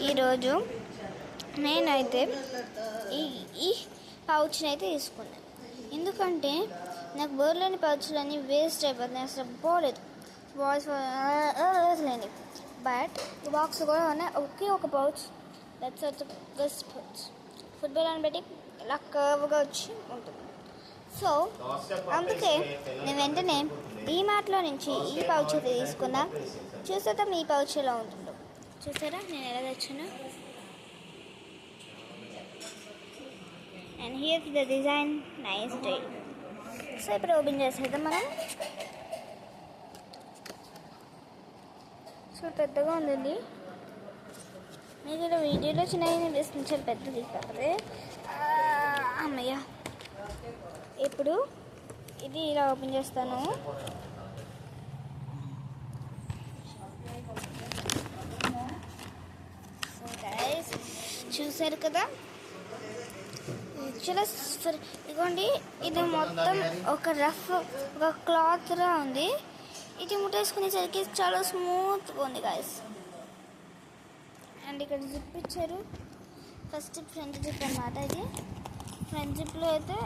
ఈరోజు నేనైతే ఈ ఈ పౌచ్ని అయితే తీసుకున్నాను. ఎందుకంటే నాకు బోర్లోని పౌచ్లన్నీ వేస్ట్ అయిపోతున్నాయి, అసలు పోలేదు బాయ్స్ లేని. బట్ బాక్స్ కూడా ఉన్నాయి, ఒకే ఒక pouch. That's also best pouch. Football అని పెట్టి ఇలా కర్వ్గా వచ్చి ఉంటుంది. సో అందుకే నేను వెంటనే డీమార్ట్లో నుంచి ఈ పౌచ్ అయితే తీసుకున్నా. చూసేద్దాం ఈ పౌచ్ ఎలా ఉంటుందో. చూసారా నేను ఎలా తెచ్చాను. And here the design nice day. So ఇప్పుడు ఓపెన్ చేసేద్దాం మనం. సో పెద్దగా ఉందండి, మీకు ఇలా వీడియోలో చిన్నగా అనిపిస్తుంది, చాలా పెద్దది కాకపోతే. అమ్మయ్య, ఇప్పుడు ఇది ఇలా ఓపెన్ చేస్తాను. సో గైస్ చూసారు కదా, చాలా ఇదిగోండి, ఇది మొత్తం ఒక రఫ్ ఒక క్లాత్లా ఉంది. ఇది ముట్టేసుకునేసరికి చాలా స్మూత్గా ఉంది గైస్. అండ్ ఇక్కడ జిప్ ఇచ్చారు. ఫస్ట్ ఫ్రంట్ జిప్ అన్నమాట. ఇది ఫ్రంట్ జిప్లో అయితే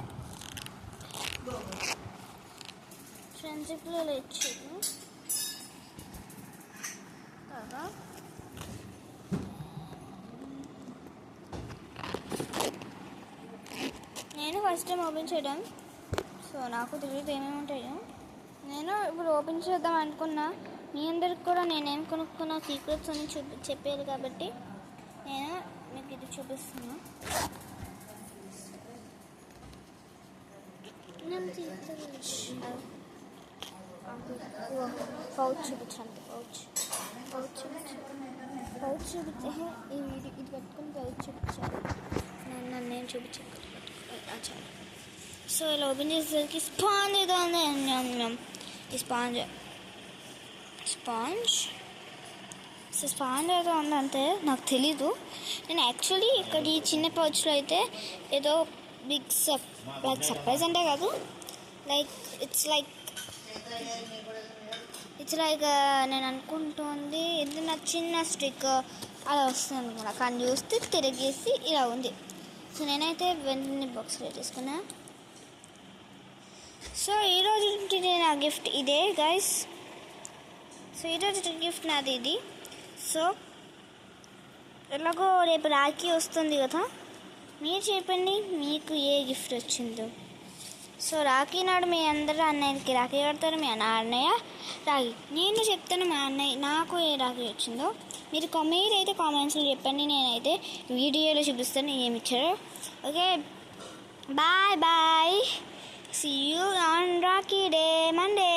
ఇచ్చారు కదా. నేను ఫస్ట్ టైం ఓపెన్ చేయడం, సో నాకు తెలియదు ఏమేమి ఉంటాయో. నేను ఇప్పుడు ఓపెన్ చేద్దాం అనుకున్నా. మీ అందరికి కూడా నేనేం కొనుక్కున్నా సీక్రెట్స్ అని చెప్పేది కాబట్టి నేను మీకు ఇది చూపిస్తున్నా. పౌచ్ చూపించండి. పౌచ్ చూపించే ఇది పెట్టుకుని పౌచ్ చూపించాను. నేను చూపించాను. సో ఇలా ఓపెన్ చేసేసరికి స్పాంజ్ ఏదో ఉంది. ఈ స్పాంజ్ సో స్పాంజ్ ఏదో ఉందంటే నాకు తెలీదు. నేను యాక్చువల్లీ ఇక్కడ ఈ చిన్న పౌచ్లో అయితే ఏదో బిగ్ లైక్ సర్ప్రైజ్ అంటే కాదు, లైక్ ఇట్స్ లైక్ నేను అనుకుంటుంది ఇది నా చిన్న స్టిక్ అలా వస్తుంది అనుకున్నా, కానీ చూస్తే తిరిగేసి ఇలా ఉంది. సో నేనైతే వెంటనే బాక్స్లో తీసుకున్నా. సో ఈరోజు నా గిఫ్ట్ ఇదే గైస్. సో ఈరోజు గిఫ్ట్ నాది ఇది. సో ఎలాగో రేపు రాఖీ వస్తుంది కదా, మీరు చెప్పండి మీకు ఏ గిఫ్ట్ వచ్చిందో. సో రాఖీ నాడు మీ అందరూ అన్నయ్యకి రాఖీ కడతారు. మీ అన్నయ్య రాఖీ, నేను చెప్తాను మా అన్నయ్య నాకు ఏ రాఖీ వచ్చిందో. మీరైతే కామెంట్స్లో చెప్పండి, నేనైతే వీడియోలో చూపిస్తాను ఏమి ఇచ్చారో. Okay, bye. See you on Rocky Day, Monday.